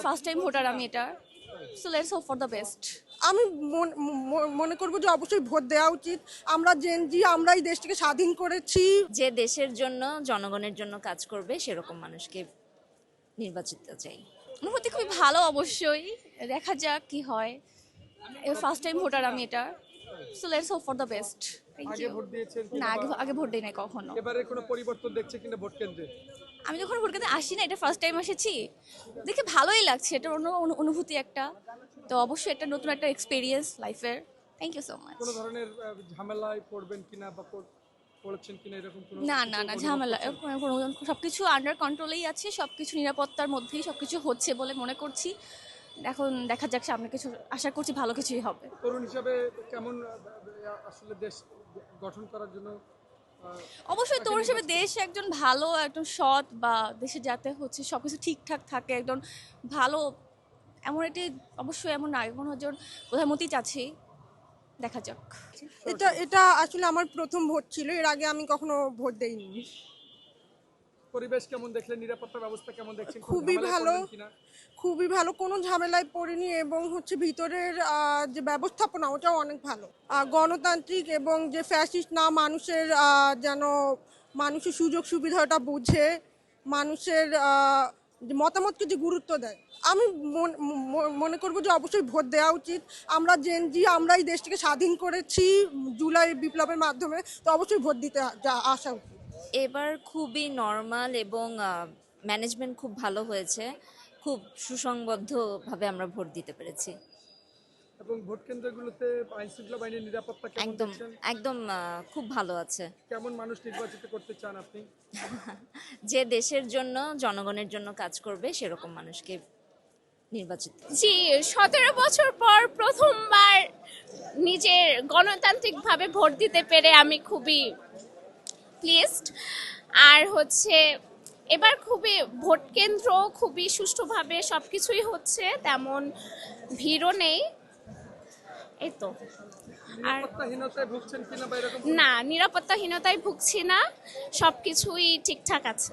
First time voter আমি এটা, so let's hope for the best. আমি মনে করবো যে অবশ্যই ভোট দেওয়া উচিত। আমরা জেনজি, আমরা এই দেশটাকে স্বাধীন করেছি। যে দেশের জন্য জনগণের জন্য কাজ করবে সেরকম মানুষকে নির্বাচিত চাই। অনুভূতি খুবই ভালো, অবশ্যই দেখা যাক কি হয়। ফার্স্ট টাইম ভোটার আমি এটা, so let's hope for the best. Thank আগে ইউ। ভোট দিয়েছেন না, কিনা আগে বা আগে ভোট দিই নাই কখনো। এবারে কোনো পরিবর্তন দেখছে কিনা ভোট কেন্দ্রে? আমি যখন ভোট কেন্দ্রে আসি না, এটা ফার্স্ট টাইম এসেছি, দেখে ভালোই লাগছে। এটা অন্য অনুভূতি একটা, তো অবশ্যই একটা নতুন একটা এক্সপিরিয়েন্স লাইফের। Thank you so much. কোনো ধরনের ঝামেলায় পড়বেন কিনা বা পড়েছেন কিনা এরকম কোনো না কিছু না না, অনুভব ঝামেলা করছেন? সবকিছু আন্ডার কন্ট্রোলেই আছে, সবকিছু নিরাপত্তার মধ্যেই সবকিছু হচ্ছে বলে মনে করছি। এখন দেখা যাক, সামনে কিছু আশা করছি ভালো কিছুই হবে। তরুণ হিসাবে কেমন আসলে দেশ গঠন করার জন্য অবশ্যই তোর হিসেবে দেশ একজন ভালো, একজন সৎ, বা দেশে যাতে হচ্ছে সবকিছু ঠিকঠাক থাকে, একজন ভালো, এমন একটি অবশ্যই এমন নাগরিক একজন প্রধানমন্ত্রী চাচ্ছি। দেখা যাক। এটা এটা আসলে আমার প্রথম ভোট ছিল, এর আগে আমি কখনো ভোট দেইনি। পরিবেশ কেমন দেখলেন, নিরাপত্তা ব্যবস্থা কেমন দেখছেন, কোনো খুবই ঝামেলায় ভালো, পড়বেন কিনা? খুবই ভালো, কোনো ঝামেলায় পড়িনি। এবং হচ্ছে ভিতরের যে ব্যবস্থাপনা ওটাও অনেক ভালো, গণতান্ত্রিক, এবং যে ফ্যাসিস্ট না, মানুষের যেন মানুষের সুযোগ সুবিধাটা বুঝে মানুষের যে মতামতকে যে গুরুত্ব দেয়। আমি মনে করবো যে অবশ্যই ভোট দেওয়া উচিত। আমরা জেনজি, আমরা এই দেশটাকে স্বাধীন করেছি জুলাই বিপ্লবের মাধ্যমে, তো অবশ্যই ভোট দিতে আসা উচিত। এবার খুবই নর্মাল এবং ম্যানেজমেন্ট খুব ভালো হয়েছে, খুব সুসংবদ্ধভাবে আমরা ভোট দিতে পেরেছি। এবং ভোট কেন্দ্রগুলোতে আইন শৃঙ্খলা বাহিনীর নিরাপত্তা কেমন একদম দেখছেন? একদম খুব ভালো আছে। কেমন মানুষ নির্বাচিত করতে চান আপনি? যে দেশের জন্য জনগণের জন্য কাজ করবে সেরকম মানুষকে নির্বাচিত। জি, 17 বছর পর প্রথমবার নিজের গণতান্ত্রিকভাবে ভোট দিতে পেরে আমি খুবই প্লিজড। আর হচ্ছে এবার খুবই ভোট কেন্দ্র খুবই সুষ্ঠুভাবে সবকিছুই হচ্ছে, তেমন ভিড়ও নেই, এই তো। আর নিরাপত্তাহীনতায় ভুগছেন কিনা বা এরকম না, নিরাপত্তাহীনতায় ভুগছি না, সবকিছুই ঠিকঠাক আছে।